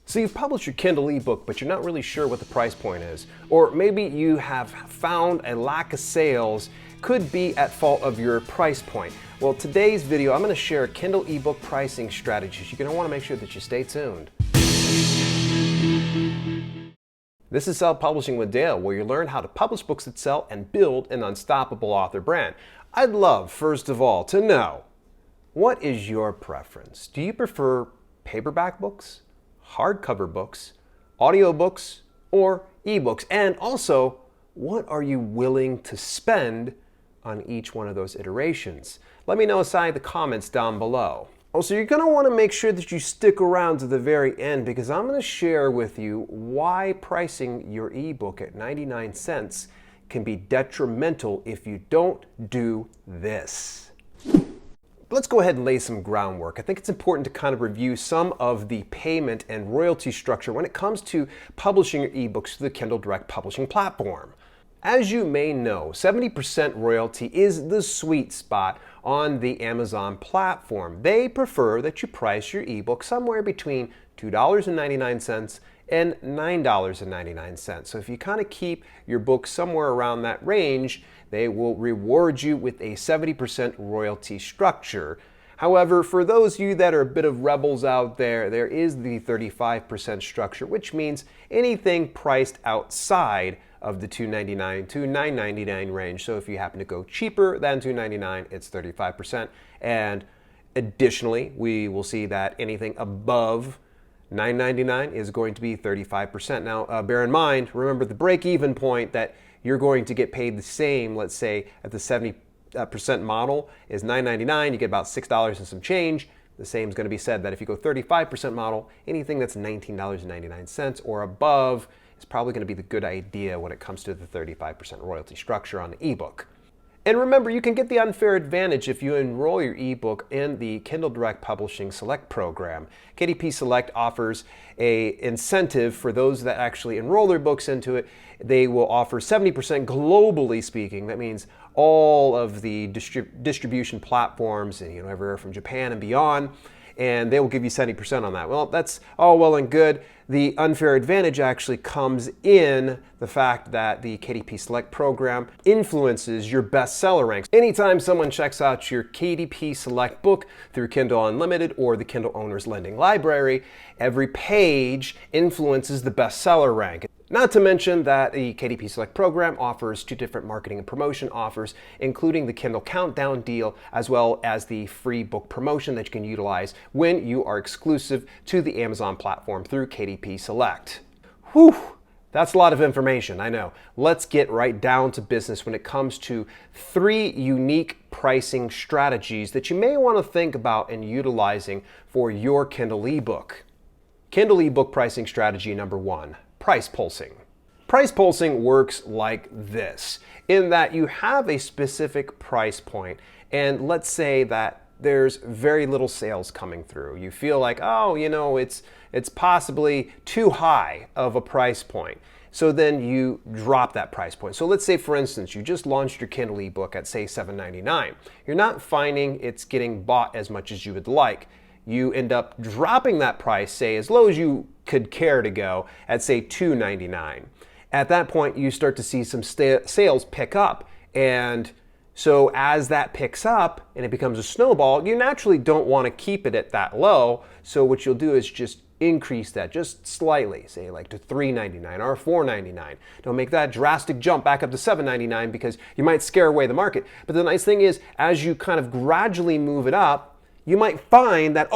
So you've published your Kindle ebook, but you're not really sure what the price point is. Or maybe you have found a lack of sales could be at fault of your price point. Well, today's video, I'm going to share Kindle ebook pricing strategies. You're going to want to make sure that you stay tuned. This is Self-Publishing with Dale, where you learn how to publish books that sell and build an unstoppable author brand. I'd love, first of all, to know, what is your preference? Do you prefer paperback books, hardcover books, audiobooks, or ebooks? And also, what are you willing to spend on each one of those iterations? Let me know inside the comments down below. Also, you're going to want to make sure that you stick around to the very end, because I'm going to share with you why pricing your ebook at 99 cents can be detrimental if you don't do this. Let's go ahead and lay some groundwork. I think it's important to kind of review some of the payment and royalty structure when it comes to publishing your ebooks through the Kindle Direct Publishing platform. As you may know, 70% royalty is the sweet spot on the Amazon platform. They prefer that you price your ebook somewhere between $2.99 and $9.99. So if you kind of keep your book somewhere around that range, they will reward you with a 70% royalty structure. However, for those of you that are a bit of rebels out there, there is the 35% structure, which means anything priced outside of the $2.99 to $9.99 range. So if you happen to go cheaper than $2.99, it's 35%. And additionally, we will see that anything above $9.99 is going to be 35%. Now, bear in mind, remember the break-even point that you're going to get paid the same, let's say at the 70% model is $9.99, you get about $6 and some change. The same is going to be said that if you go 35% model, anything that's $19.99 or above is probably going to be the good idea when it comes to the 35% royalty structure on the ebook. And remember, you can get the unfair advantage if you enroll your ebook in the Kindle Direct Publishing Select program. KDP Select offers an incentive for those that actually enroll their books into it. They will offer 70% globally speaking. That means all of the distribution platforms, everywhere from Japan and beyond, and they will give you 70% on that. Well, that's all well and good. The unfair advantage actually comes in the fact that the KDP Select program influences your bestseller ranks. Anytime someone checks out your KDP Select book through Kindle Unlimited or the Kindle Owner's Lending Library, every page influences the bestseller rank. Not to mention that the KDP Select program offers 2 different marketing and promotion offers, including the Kindle Countdown deal, as well as the free book promotion that you can utilize when you are exclusive to the Amazon platform through KDP Select. Whew, that's a lot of information, I know. Let's get right down to business when it comes to 3 unique pricing strategies that you may want to think about and utilizing for your Kindle ebook. Kindle ebook pricing strategy number 1. Price pulsing. Price pulsing works like this, in that you have a specific price point, and let's say that there's very little sales coming through. You feel like, it's possibly too high of a price point. So then you drop that price point. So let's say, for instance, you just launched your Kindle ebook at, say, $7.99. You're not finding it's getting bought as much as you would like. You end up dropping that price, say, as low as you could care to go, at, say, $2.99. At that point, you start to see some sales pick up. And so as that picks up and it becomes a snowball, you naturally don't want to keep it at that low. So what you'll do is just increase that just slightly, say like to $3.99 or $4.99. Don't make that drastic jump back up to $7.99 because you might scare away the market. But the nice thing is, as you kind of gradually move it up, you might find that,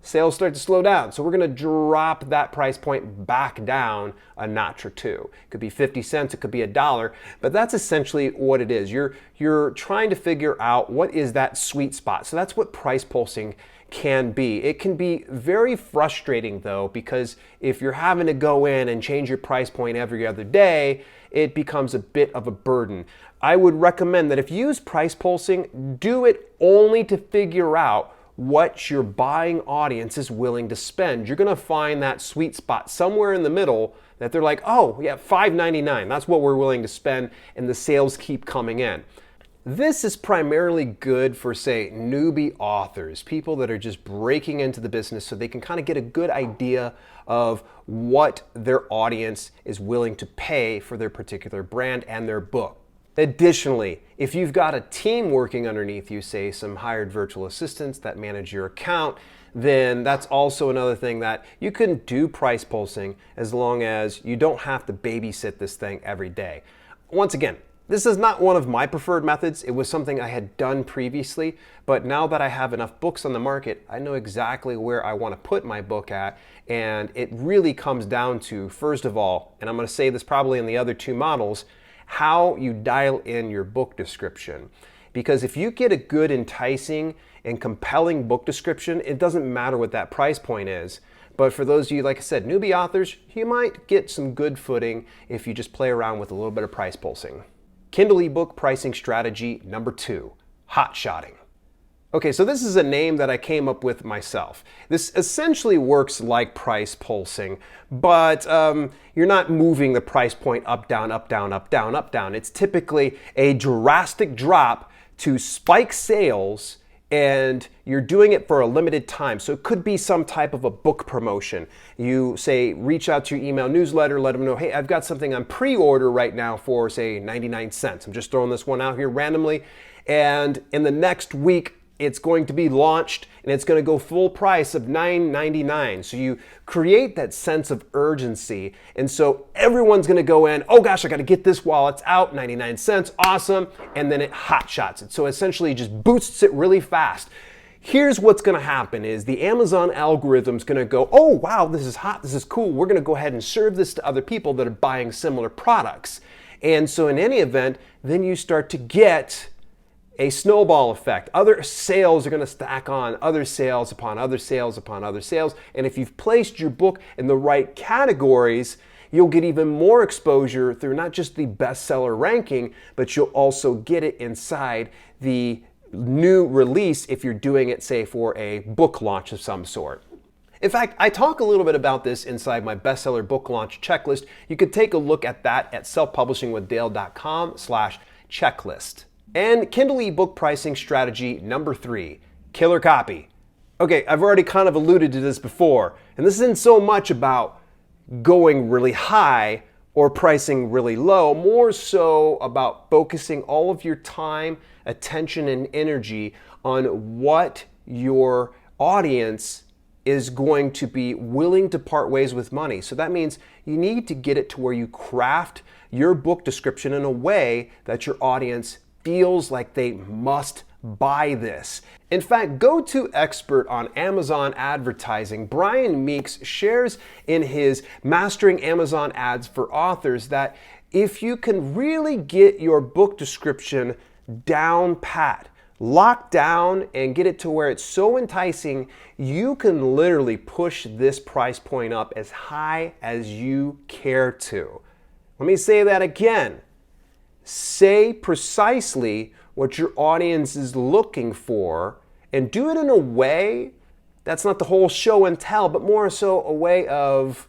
sales start to slow down. So we're going to drop that price point back down a notch or 2. It could be 50 cents, it could be $1, but that's essentially what it is. You're trying to figure out what is that sweet spot. So that's what price pulsing can be. It can be very frustrating though, because if you're having to go in and change your price point every other day, it becomes a bit of a burden. I would recommend that if you use price pulsing, do it only to figure out what your buying audience is willing to spend. You're going to find that sweet spot somewhere in the middle that they're like, $5.99, that's what we're willing to spend, and the sales keep coming in. This is primarily good for, say, newbie authors, people that are just breaking into the business so they can kind of get a good idea of what their audience is willing to pay for their particular brand and their book. Additionally, if you've got a team working underneath you, say some hired virtual assistants that manage your account, then that's also another thing that you can do price pulsing as long as you don't have to babysit this thing every day. Once again, this is not one of my preferred methods. It was something I had done previously, but now that I have enough books on the market, I know exactly where I want to put my book at, and it really comes down to, first of all, and I'm going to say this probably in the other two models, how you dial in your book description. Because if you get a good, enticing, and compelling book description, it doesn't matter what that price point is. But for those of you, like I said, newbie authors, you might get some good footing if you just play around with a little bit of price pulsing. Kindle eBook pricing strategy number 2, HOTSHOTTING. Okay, so this is a name that I came up with myself. This essentially works like price pulsing, but you're not moving the price point up, down, up, down, up, down, up, down. It's typically a drastic drop to spike sales, and you're doing it for a limited time. So it could be some type of a book promotion. You say, reach out to your email newsletter, let them know, hey, I've got something on pre-order right now for, say, 99 cents. I'm just throwing this one out here randomly. And in the next week, it's going to be launched and it's going to go full price of $9.99. So you create that sense of urgency. And so everyone's going to go in, oh gosh, I got to get this while it's out, 99 cents, awesome. And then it hot shots it. So essentially it just boosts it really fast. Here's what's going to happen is the Amazon algorithm's going to go, oh wow, this is hot, this is cool. We're going to go ahead and serve this to other people that are buying similar products. And so in any event, then you start to get a snowball effect. Other sales are going to stack on other sales upon other sales upon other sales. And if you've placed your book in the right categories, you'll get even more exposure through not just the bestseller ranking, but you'll also get it inside the new release if you're doing it, say, for a book launch of some sort. In fact, I talk a little bit about this inside my bestseller book launch checklist. You could take a look at that at selfpublishingwithdale.com/checklist. And Kindle eBook pricing strategy number 3, killer copy. Okay, I've already kind of alluded to this before, and this isn't so much about going really high or pricing really low, more so about focusing all of your time, attention, and energy on what your audience is going to be willing to part ways with money. So that means you need to get it to where you craft your book description in a way that your audience feels like they must buy this. In fact, go-to expert on Amazon advertising, Brian Meeks, shares in his Mastering Amazon Ads for Authors that if you can really get your book description down pat, locked down, and get it to where it's so enticing, you can literally push this price point up as high as you care to. Let me say that again. Say precisely what your audience is looking for and do it in a way that's not the whole show and tell, but more so a way of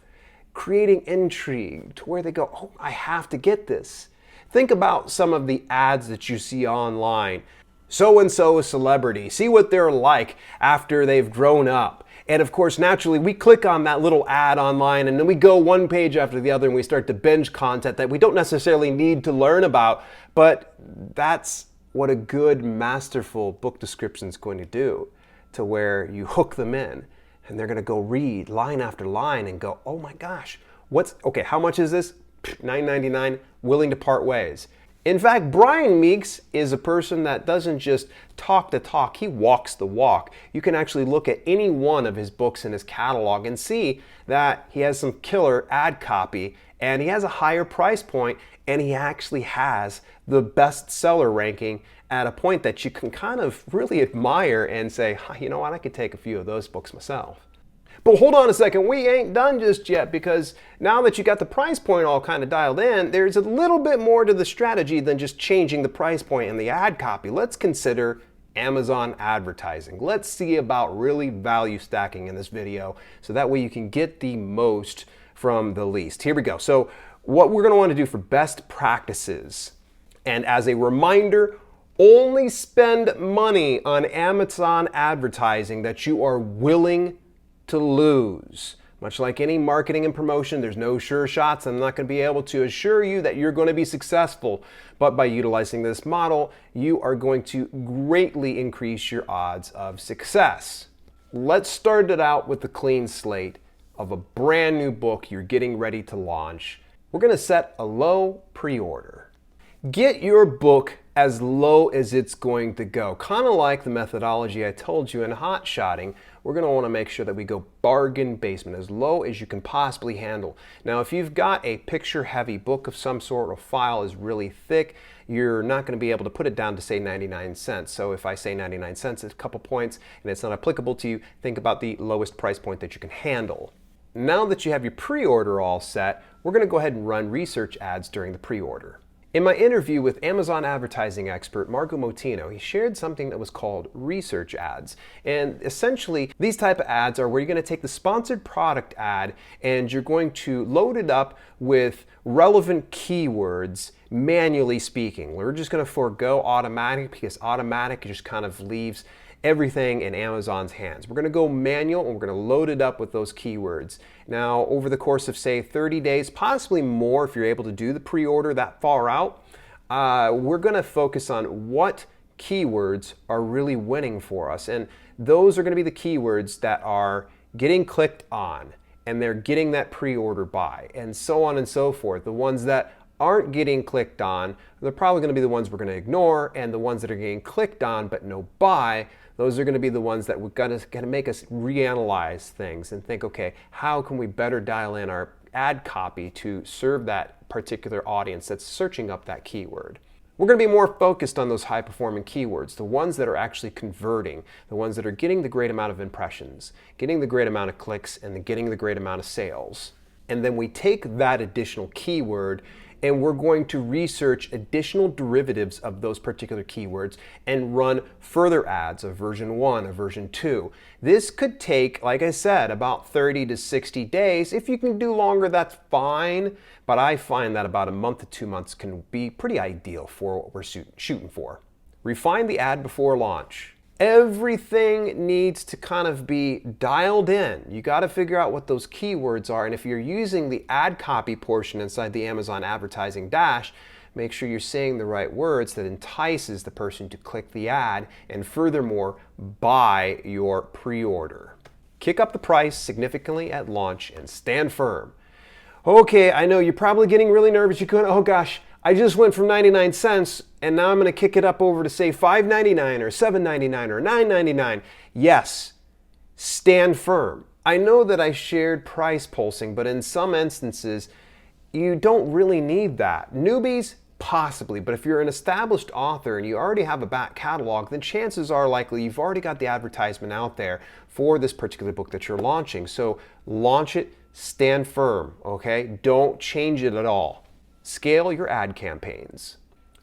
creating intrigue to where they go, oh, I have to get this. Think about some of the ads that you see online. So-and-so a celebrity. See what they're like after they've grown up. And of course, naturally, we click on that little ad online and then we go one page after the other and we start to binge content that we don't necessarily need to learn about. But that's what a good, masterful book description is going to do, to where you hook them in and they're going to go read line after line and go, oh my gosh, okay, how much is this? $9.99, willing to part ways. In fact, Brian Meeks is a person that doesn't just talk the talk, he walks the walk. You can actually look at any one of his books in his catalog and see that he has some killer ad copy and he has a higher price point and he actually has the bestseller ranking at a point that you can kind of really admire and say, you know what, I could take a few of those books myself. But hold on a second, we ain't done just yet, because now that you got the price point all kind of dialed in, there's a little bit more to the strategy than just changing the price point and the ad copy. Let's consider Amazon advertising. Let's see about really value stacking in this video so that way you can get the most from the least. Here we go. So what we're going to want to do for best practices, and as a reminder, Only spend money on Amazon advertising that you are willing to lose. Much like any marketing and promotion, there's no sure shots. I'm not going to be able to assure you that you're going to be successful. But by utilizing this model, you are going to greatly increase your odds of success. Let's start it out with the clean slate of a brand new book you're getting ready to launch. We're going to set a low pre-order. Get your book as low as it's going to go. Kind of like the methodology I told you in HOTSHOTTING, we're going to want to make sure that we go bargain basement, as low as you can possibly handle. Now, if you've got a picture-heavy book of some sort, or file is really thick, you're not going to be able to put it down to, say, 99 cents. So if I say 99 cents, it's a couple points, and it's not applicable to you, think about the lowest price point that you can handle. Now that you have your pre-order all set, we're going to go ahead and run research ads during the pre-order. In my interview with Amazon advertising expert Marco Motino, he shared something that was called research ads. And essentially, these type of ads are where you're going to take the sponsored product ad and you're going to load it up with relevant keywords, manually speaking. We're just going to forego automatic because automatic just kind of leaves everything in Amazon's hands. We're going to go manual and we're going to load it up with those keywords. Now, over the course of, say, 30 days, possibly more if you're able to do the pre-order that far out, we're going to focus on what keywords are really winning for us. And those are going to be the keywords that are getting clicked on and they're getting that pre-order buy, and so on and so forth. The ones that aren't getting clicked on, they're probably going to be the ones we're going to ignore, and the ones that are getting clicked on but no buy, those are going to be the ones that we're going to make us reanalyze things and think, okay, how can we better dial in our ad copy to serve that particular audience that's searching up that keyword. We're going to be more focused on those high-performing keywords, the ones that are actually converting, the ones that are getting the great amount of impressions, getting the great amount of clicks, and getting the great amount of sales. And then we take that additional keyword and we're going to research additional derivatives of those particular keywords and run further ads of version 1, of version 2. This could take, like I said, about 30 to 60 days. If you can do longer, that's fine, but I find that about a month to 2 months can be pretty ideal for what we're shooting for. Refine the ad before launch. Everything needs to kind of be dialed in. You got to figure out what those keywords are, and if you're using the ad copy portion inside the Amazon advertising dash, make sure you're saying the right words that entices the person to click the ad and furthermore buy your pre-order. Kick up the price significantly at launch and stand firm. Okay, I know you're probably getting really nervous. You're going, oh gosh, I just went from 99 cents and now I'm going to kick it up over to, say, $5.99 or $7.99 or $9.99. Yes, stand firm. I know that I shared price pulsing, but in some instances, you don't really need that. Newbies, possibly, but if you're an established author and you already have a back catalog, then chances are likely you've already got the advertisement out there for this particular book that you're launching. So launch it, stand firm, okay? Don't change it at all. Scale your ad campaigns.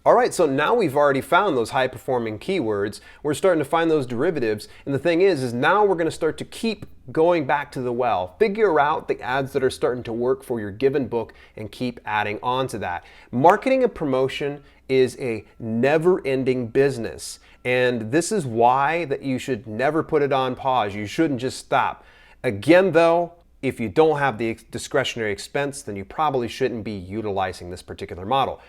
All right, so now we've already found those high-performing keywords. We're starting to find those derivatives. And the thing is now we're going to start to keep going back to the well. Figure out the ads that are starting to work for your given book and keep adding on to that. Marketing and promotion is a never-ending business. And this is why that you should never put it on pause. You shouldn't just stop. Again, though, if you don't have the discretionary expense, then you probably shouldn't be utilizing this particular model.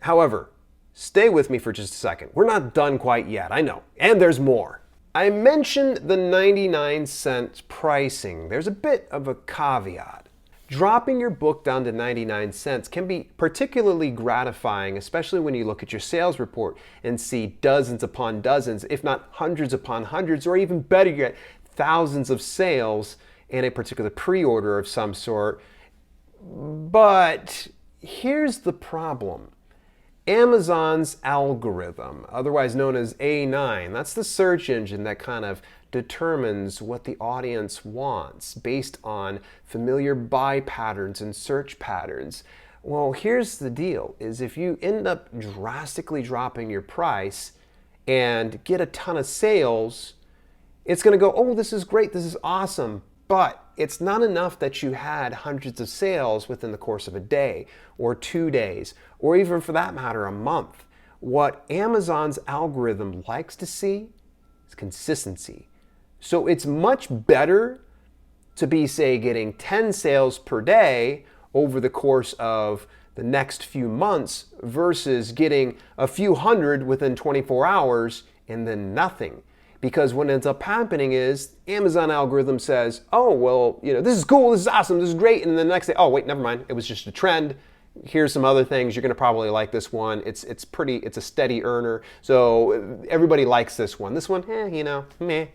However, stay with me for just a second. We're not done quite yet, I know, and there's more. I mentioned the 99 cents pricing. There's a bit of a caveat. Dropping your book down to 99 cents can be particularly gratifying, especially when you look at your sales report and see dozens upon dozens, if not hundreds upon hundreds, or even better yet, thousands of sales in a particular pre-order of some sort. But here's the problem. Amazon's algorithm, otherwise known as A9, that's the search engine that kind of determines what the audience wants based on familiar buy patterns and search patterns. Well, here's the deal, is if you end up drastically dropping your price and get a ton of sales, it's going to go, oh, this is great, this is awesome. But it's not enough that you had hundreds of sales within the course of a day or 2 days, or even for that matter, a month. what Amazon's algorithm likes to see is consistency. So it's much better to be, say, getting 10 sales per day over the course of the next few months versus getting a few hundred within 24 hours and then nothing. Because what ends up happening is Amazon algorithm says, oh, well, this is cool, this is awesome, this is great. And then the next day, oh, wait, never mind. It was just a trend. Here's some other things. You're going to probably like this one. It's a steady earner. So everybody likes this one. This one, meh.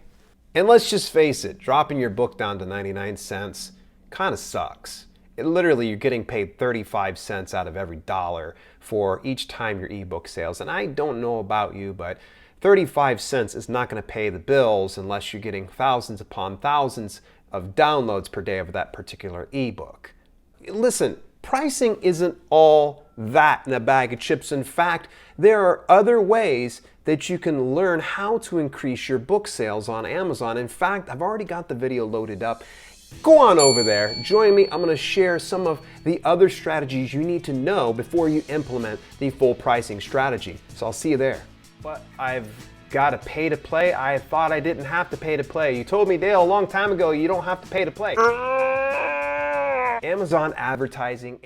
And let's just face it, dropping your book down to 99 cents kind of sucks. Literally, you're getting paid 35 cents out of every dollar for each time your ebook sales. And I don't know about you, but 35 cents is not going to pay the bills unless you're getting thousands upon thousands of downloads per day of that particular ebook. Listen, pricing isn't all that in a bag of chips. In fact, there are other ways that you can learn how to increase your book sales on Amazon. In fact, I've already got the video loaded up. Go on over there, join me. I'm going to share some of the other strategies you need to know before you implement the full pricing strategy. So I'll see you there. But I've got to pay to play. I thought I didn't have to pay to play. You told me, Dale, a long time ago, you don't have to pay to play. Amazon advertising,